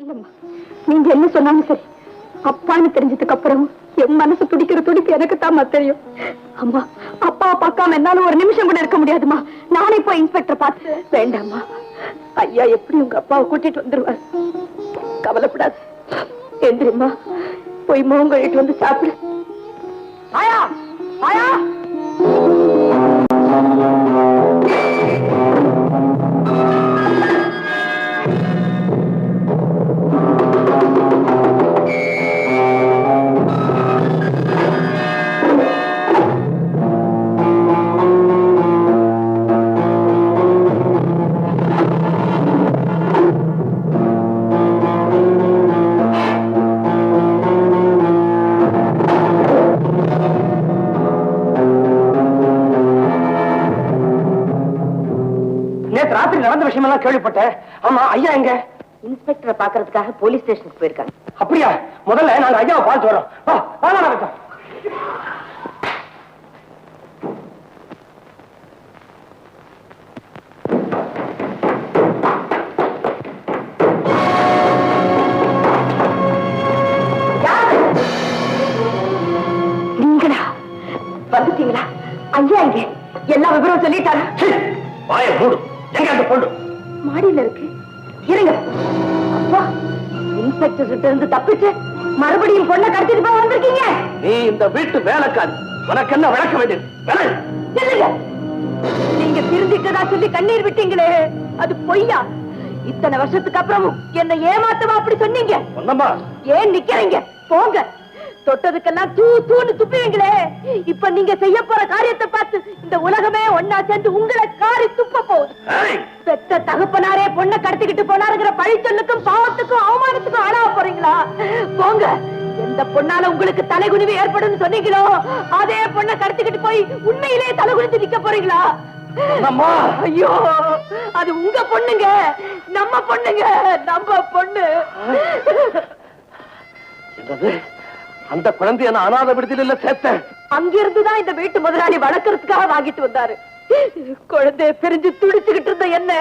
இல்லம்மா, நீங்க என்ன சொன்னாலும் சரி, அப்பான்னு தெரிஞ்சதுக்கு அப்புறம் என் மனசு துடிக்கிற துடிப்பு எனக்கு தான் தெரியும். அம்மா, அப்பாவை பார்க்காம என்னால ஒரு நிமிஷம் கூட இருக்க முடியாதுமா. நானே போய் இன்ஸ்பெக்டர் பார்த்து. வேண்டாம்மா, ஐயா எப்படி உங்க அப்பாவை கூட்டிட்டு வந்துருவார். கவலைப்படாது. எந்திரிம்மா, போய் மோகம் கழிட்டு வந்து சாப்பிடு. ஆயா ஆயா, நடந்த விஷயம் எல்லாம் கேள்விப்பட்டேன். ஆமா, ஐயா எங்க? இன்ஸ்பெக்டரை பாக்குறதுக்காக போலீஸ் ஸ்டேஷனுக்கு போயிருக்காங்க. அப்படியா? முதல்ல நாங்க ஐயாவை பார்த்து வரோம். நீங்களா வந்துட்டீங்களா? ஐயா இங்க எல்லா விவரம் சொல்லிட்டாங்க. வாய மூடு. எங்க அந்த பொண்ணு? மாடியில இருக்கு. இருங்க. அப்பா, இன்ஸ்பெக்டர் கிட்ட இருந்து தப்பிச்சு மறுபடியும் பொண்ணை கடத்திட்டு போய் வந்திருக்கீங்க. நீ இந்த வீட்டு வேலைக்காரி, உனக்கு என்ன விளக்க வேண்டியது? இல்லைங்க, நீங்க திருந்திட்டதா சொல்லி கண்ணீர் விட்டீங்களே, அது பொய்யா? இத்தனை வருஷத்துக்கு அப்புறமும் என்ன ஏமாத்தமா அப்படி சொன்னீங்க? ஏன் நிக்கிறீங்க? போங்க. தொட்டதுக்கெல்லாம் தூ தூன்னு துப்புவீங்களே, இப்ப நீங்க செய்ய போற காரியத்தை பார்த்து இந்த உலகமே ஒன்னா சேர்ந்து உங்களை காரி துப்ப போகுது. பெத்த தகப்பனாரே பொண்ணை கடத்திக்கிட்டு போனாருங்கிற பழிச்சொல்லுக்கும் பாவத்துக்கும் அவமானத்துக்கும் ஆளாக போறீங்களா? போங்க. எந்த பொண்ணால உங்களுக்கு தலைகுனிவு ஏற்படும் சொன்னீங்களோ அதே பொண்ணை கடத்திக்கிட்டு போய் உண்மையிலேயே தலைகுனிந்து நிக்க போறீங்களா? ஐயோ, அது உங்க பொண்ணுங்க, நம்ம பொண்ணுங்க, நம்ம பொண்ணு. அந்த குழந்தைய நான் அனாதை விடுதலையில சேர்த்தேன். அங்கிருந்துதான் இந்த வீட்டு முதலாளி வளர்க்கறதுக்காக வாங்கிட்டு வந்தாரு. குழந்தைய பிரிஞ்சு துடிச்சுக்கிட்டு இருந்த என்ன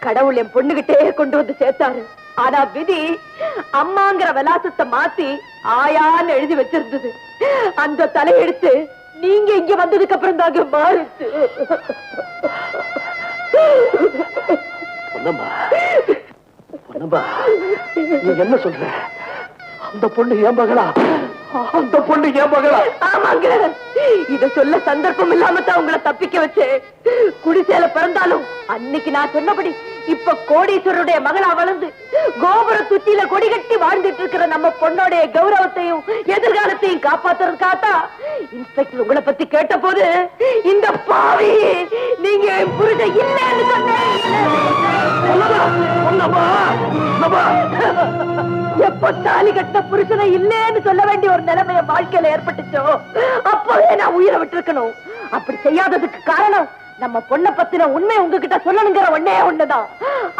கடவுள் என் பொண்ணுகிட்டே கொண்டு வந்து சேர்த்தாரு. ஆனா விதி அம்மாங்கிற விலாசத்தை மாத்தி ஆயான்னு எழுதி வச்சிருந்தது. அந்த தலையெடுத்து நீங்க இங்க வந்ததுக்கு அப்புறம் தாங்க மாறிச்சு. நீ என்ன சொல்ற? அந்த பொண்ணு என் மகளா? அந்த பொண்ணு என் மகளா? ஆமாங்க. இத சொல்ல சந்தர்ப்பம் இல்லாம தான் உங்களை தப்பிக்க வச்சு. குடிசையில பிறந்தாலும் அன்னைக்கு நான் சொன்னபடி இப்ப கோடீஸ்வரருடைய மகளா வளர்ந்து கோபுர துச்சியில கொடி கட்டி வாழ்ந்துட்டு இருக்கிற நம்ம பொண்ணோடைய கௌரவத்தையும் எதிர்காலத்தையும் காப்பாத்துறதுக்காகத்தான் இன்ஸ்பெக்டர் உங்களை பத்தி கேட்ட போது இந்த பாவி நீங்க புரிஞ்ச இல்லைன்னு சொன்னேன். எப்ப தாலி கட்ட புருஷனை இல்லேன்னு சொல்ல வேண்டிய ஒரு நிலைமைய வாழ்க்கையில ஏற்பட்டுச்சோ அப்பவே நான் உயிரை விட்டுருக்கணும். அப்படி செய்யாததுக்கு காரணம் நம்ம பொண்ணை பத்தின உண்மை உங்ககிட்ட சொல்லணுங்கிற ஒன்னே ஒண்ணுதான்.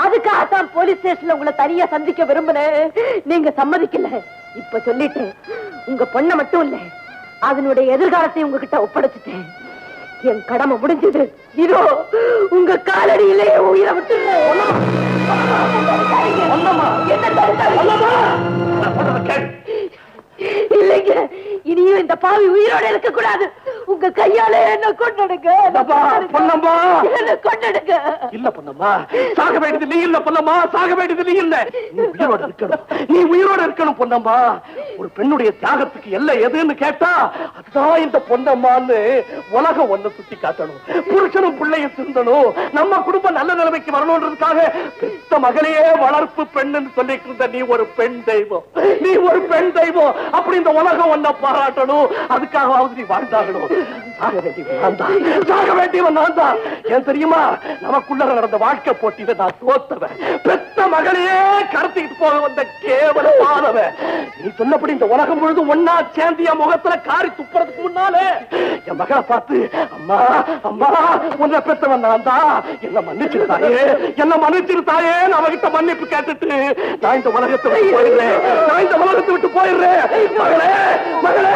அதுக்காகத்தான் போலீஸ் ஸ்டேஷன்ல உங்களை தனியா சந்திக்க விரும்பினேன். நீங்க சம்மதிக்கல. இப்ப சொல்லிட்டேன். உங்க பொண்ணை மட்டும் இல்ல, அதனுடைய எதிர்காலத்தை உங்ககிட்ட ஒப்படைச்சிட்டேன். என் கடமை முடிஞ்சது. இதோ உங்க காலடியிலே உயிரை விட்டுறேன். இல்லைங்க, இனியும் இந்த பாவி உயிரோட இருக்க கூடாது. உங்க கையால என்ன கொண்டுடுங்க. இல்ல பொன்னம்மா, சாக வேண்டியது நீ இல்ல பொன்னம்மா, சாக வேண்டியது நீ இல்ல. நீ உயிரோட இருக்கணும், நீ உயிரோட இருக்கணும் பொன்னம்மா. ஒரு பெண்ணுடைய தியாகத்துக்கு எல்லை எதுன்னு கேட்டா அதுதான் இந்த பொன்னம்மான்னு உலகம் ஒண்ணு சுட்டி காட்டணும். புருஷனும் பிள்ளையும் திருந்தணும், நம்ம குடும்பம் நல்ல நிலைமைக்கு வரணும்ன்றதுக்காக பெத்த மகளையே வளர்ப்பு பெண்ணுன்னு சொல்லிட்டு இருந்த நீ ஒரு பெண் தெய்வம், நீ ஒரு பெண் தெய்வம். அப்படி இந்த உலகம் ஒன்ன பாராட்டணும். அதுக்காகவாவது நீ வாழ்ந்தாகணும். சாக வேண்டியவன் நான் தான். ஏன் தெரியுமா? நமக்குள்ள நடந்த வாழ்க்கை போட்டியில நான் தோத்தவன். பெத்த மகளையே கடத்திட்டு போக வந்த கேவலமானவன். நீ சொன்னபடி இந்த உலகம் முழுது ஒன்னா சேர்ந்து என் முகத்துல காரி துப்புறதுக்கு முன்னாலே என் மகளை பார்த்து அம்மா அம்மா உன்னை பெத்தவன் நான் தான், என்ன மன்னிச்சிருத்தாயே, என்ன மன்னிச்சிருத்தாயே அவகிட்ட மன்னிப்பு கேட்டுட்டு நான் இந்த உலகத்தை விட்டு போயிடுறேன், நான் இந்த உலகத்தை விட்டு போயிடுறேன். மகளே மகளே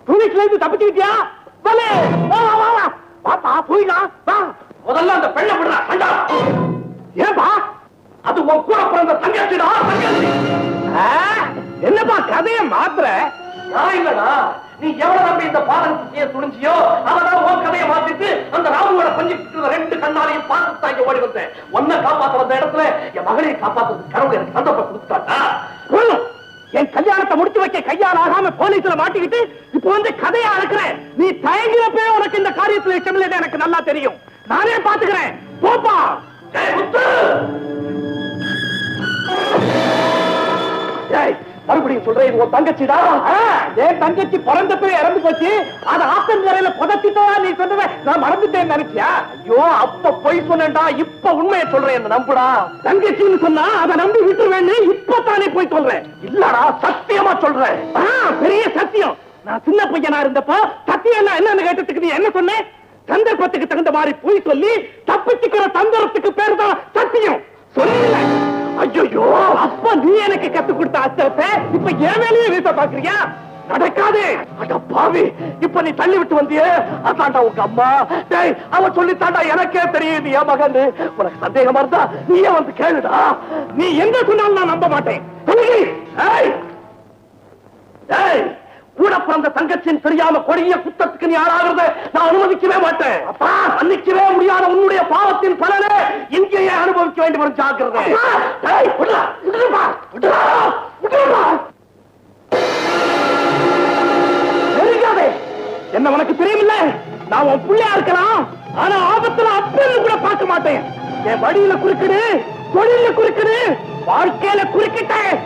போலீஸ்ல இருந்து தப்பிச்சுக்கிட்டியா? வா வா வா பாப்பா போயிடலாம் வா. முதல்ல அந்த பெண்ணை விடுறா கண்டா. ஏன்பா? அது உன் கூட பிறந்த தங்கச்சிடா தங்கச்சி. என்னப்பா கதையை மாத்துற? நான் இல்லடா, நீ எவ்வளவு நம்பி இந்த பாதகத்தை செய்ய துணிஞ்சியோ அவதான் உன் கதையை மாத்திட்டு அந்த ராமுவோட பஞ்சிட்டு 2 கண்ணாலையும் பார்த்து தாங்க ஓடி வந்தேன். உன்னை காப்பாத்த வந்த இடத்துல என் மகனை காப்பாத்துறது கடவுள் எனக்கு சந்தர்ப்பம் கொடுத்தாட்டா. என் கல்யாணத்தை முடிச்சு வைக்க கையால் ஆகாம போலீஸ்ல மாட்டிக்கிட்டு இப்ப வந்து கதையை அழைக்கிறேன். நீ தயங்கிறப்பே உனக்கு இந்த காரியத்துல இஷ்டம் இல்லை எனக்கு நல்லா தெரியும். நானே பாத்துக்கிறேன். போப்பா. மறுபடியும் சொல்றேன், உன் தங்கச்சிடா. என் தங்கச்சி பிறந்தப்ப இறந்து போச்சு. அது ஆத்தங்கரையில புதைச்சிட்டா நீ சொன்ன நான் மறந்துட்டேன்னு நினைச்சியா? ஐயோ, அப்ப பொய் சொன்னேன்டா. இப்ப உண்மையை சொல்றேன், என்ன நம்புடா. தங்கச்சின்னு சொன்னா அதை நம்பி விட்டுருவேன்னு இப்பத்தானே போய் சொல்றேன். இல்லடா, சத்தியமா சொல்றேன். பெரிய சத்தியம். நான் சின்ன பையனா இருந்தப்ப சத்தியம் என்னன்னு கேட்டதுக்கு நீ என்ன சொன்னேன்? சந்தர்ப்பத்துக்கு தகுந்த மாதிரி பொய் சொல்லி தப்பிச்சுக்கிற தந்திரத்துக்கு பேர் தான் சத்தியம். சொல்லல. ஐயோ, அப்ப நீ எனக்கு கத்து கொடுத்த அச்சத்தை இப்ப என் வேலையே வீச பாக்குறியா? நடக்காது. அட பாவி, இப்ப நீ தள்ளி விட்டு வந்தியே, அதாண்டா உங்க அம்மா. டேய், அவ சொல்லி தாண்டா எனக்கே தெரியுது என் மகன். உனக்கு சந்தேகமா இருந்தா நீயே வந்து கேளுடா. நீ எங்க சொன்னாலும் நான் நம்ப மாட்டேன். கூட பிறந்த தங்கச்சின் தெரியாம கொடிய குத்தத்துக்கு நீ ஆளாகிறத நான் அனுமதிக்கவே மாட்டேன். அப்பா, மன்னிக்கவே முடியாத உன்னுடைய பாவத்தின் பலனை இங்கேயே அனுபவிக்க வேண்டும் என்று ஜாக்கிரதை. என்ன உனக்கு தெரியுமில்ல? நான் உன் பிள்ளையா இருக்கலாம், ஆனா ஆபத்துல அப்பன்னு கூட பார்க்க மாட்டேன். என் வழியில குறுக்கிடு, தொழில குறுக்கிடு, வாழ்க்கையில குறுக்கிட்டேன்.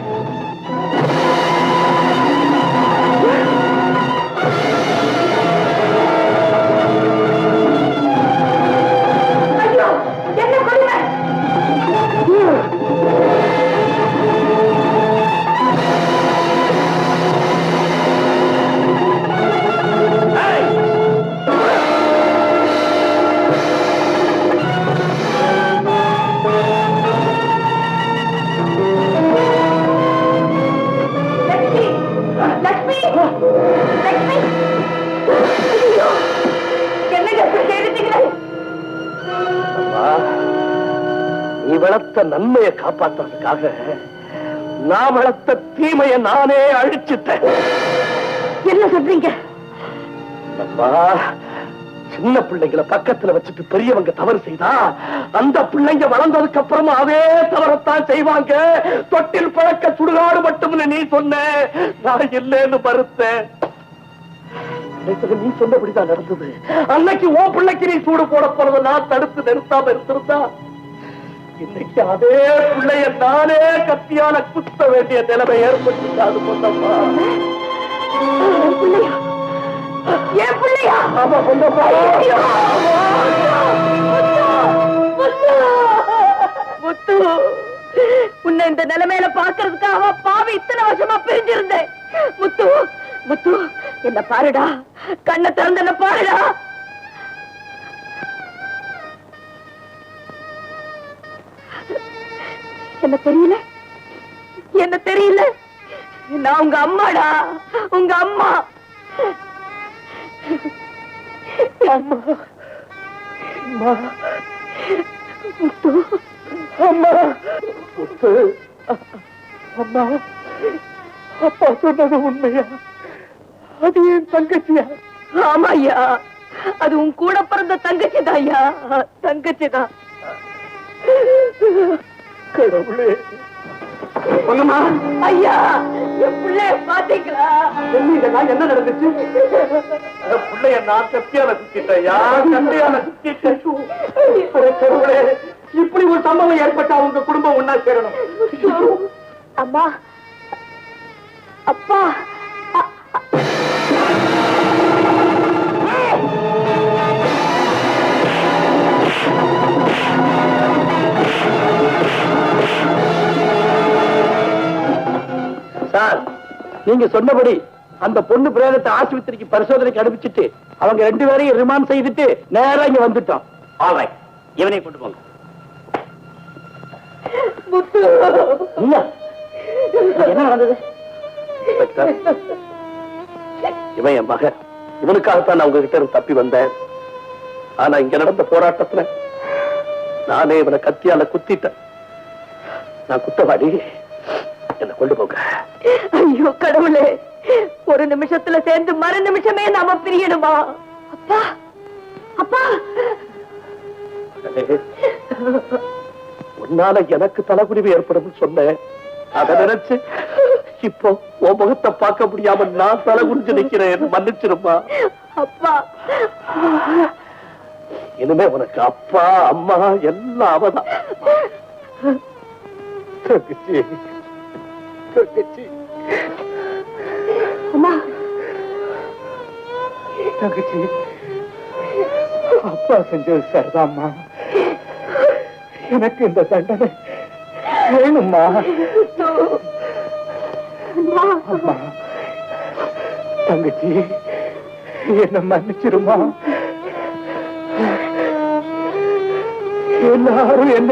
நீ வளர்த்த நன்மையை காப்பாற்றுறதுக்காக நான் வளர்த்த தீமையை நானே அழிச்சுட்டேன். என்ன சொல்றீங்க? சின்ன பிள்ளைங்களை பக்கத்துல வச்சுட்டு பெரியவங்க தவறு செய்தா அந்த பிள்ளைங்க வளர்ந்ததுக்கு அப்புறமா அதே தவறத்தான் செய்வாங்க. தொட்டில் பழக்க சுடுகாடு மட்டும்னு நீ சொன்ன, நான் இல்லைன்னு மறுத்தேன். நீ சொன்னபடிதான் நடந்தது. அன்னைக்கு உன் பிள்ளைக்கு நீ சூடு போட போறத நான் தடுத்து நிறுத்தாம இருந்திருந்தா இன்னைக்கு அதே பிள்ளைய நானே கத்தியால குத்த வேண்டிய நிலைமை ஏற்பட்டு. அது பொன்னம்மா, என் பிள்ளையா? ஆமா பொன்னம்மா. முத்து, உன்னை இந்த நிலைமையில பாக்குறதுக்காக பாவி இத்தனை வருஷமா பிரிஞ்சிருந்தேன். முத்து, முத்து, என்ன பாருடா, கண்ணை திறந்து என்ன பாருடா. என்ன தெரியல? என்ன தெரியல? நான் உங்க அம்மாடா, உங்க அம்மா. அம்மா, அம்மா, முத்து, அம்மா, முத்து, அம்மா. அப்பா சொன்னது உண்மையா? அது என் தங்கச்சியா? ஆமா ஐயா, அது உன் கூட பிறந்த தங்கச்சி தான் ஐயா, தங்கச்சி தான். கடவுளே. பொன்னம்மா, ஐயா, என் பிள்ளைய பாத்தீங்களா? என்ன நடந்துச்சு? பிள்ளைய நான் கத்தியால சுத்திட்டேயா, கத்தியால சுத்திட்டேன். கடவுளே, இப்படி ஒரு சம்பவம் ஏற்பட்டா உங்க குடும்பம் ஒன்னா சேரணும். அம்மா, அப்பா, சார், நீங்க சொன்னபடி அந்த பொண்ணு பிரேதத்தை ஆஸ்பத்திரிக்கு பரிசோதனைக்கு அனுப்பிச்சிட்டு அவங்க 2 பேரையும் ரிமாண்ட் செய்துட்டு நேரா இங்க வந்துட்டோம். ஆல்ரைட், இவனை கொண்டு போங்க. என்ன நடந்தது? இவன் என் மகன். இவனுக்காகத்தான் நான் உங்ககிட்ட இருந்து தப்பி வந்தேன். ஆனா இங்க நடந்த போராட்டத்துல நானே இவனை கத்தியால குத்திட்டேன். நான் குத்தவாடி, என்ன கொண்டு போக. ஐயோ கடவுளே, ஒரு நிமிஷத்துல சேர்ந்து மறு நிமிஷமே நாம பிரியணுமா? அப்பா அப்பா, உன்னால எனக்கு தலைகுடிவு ஏற்படும் சொன்னேன். அதை நினைச்சு இப்போ உன் முகத்தை பார்க்க முடியாம நான் தலை குடிஞ்சு நிக்கிறேன். மன்னிச்சிருப்பா. அப்பா, இனிமே உனக்கு அப்பா அம்மா எல்லாம் அவதான். தங்கச்சி, தங்கச்சி, அம்மா, தங்கச்சி, அப்பா செஞ்சது சரிதாம்மா. எனக்கு இந்த தண்டனை வேணும்மா. அம்மா, தங்கச்சி, என்ன மன்னிச்சிருமா. எல்லாரும் என்ன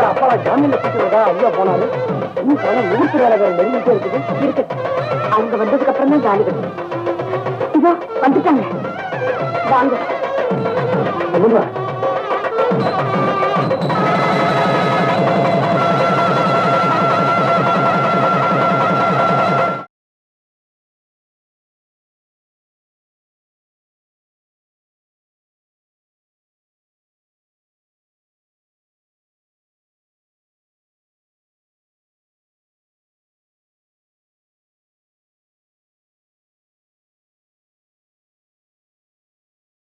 அப்பா ஜாமீன்ல கூட்டுறதா உள்ள போனாரு. இன்னும் பணம் நூற்று வேலை நெருங்கிட்டே இருக்குது. அவங்க வந்ததுக்கு அப்புறம் தான் ஜாலி இதோ வந்துட்டாங்க. வாங்க.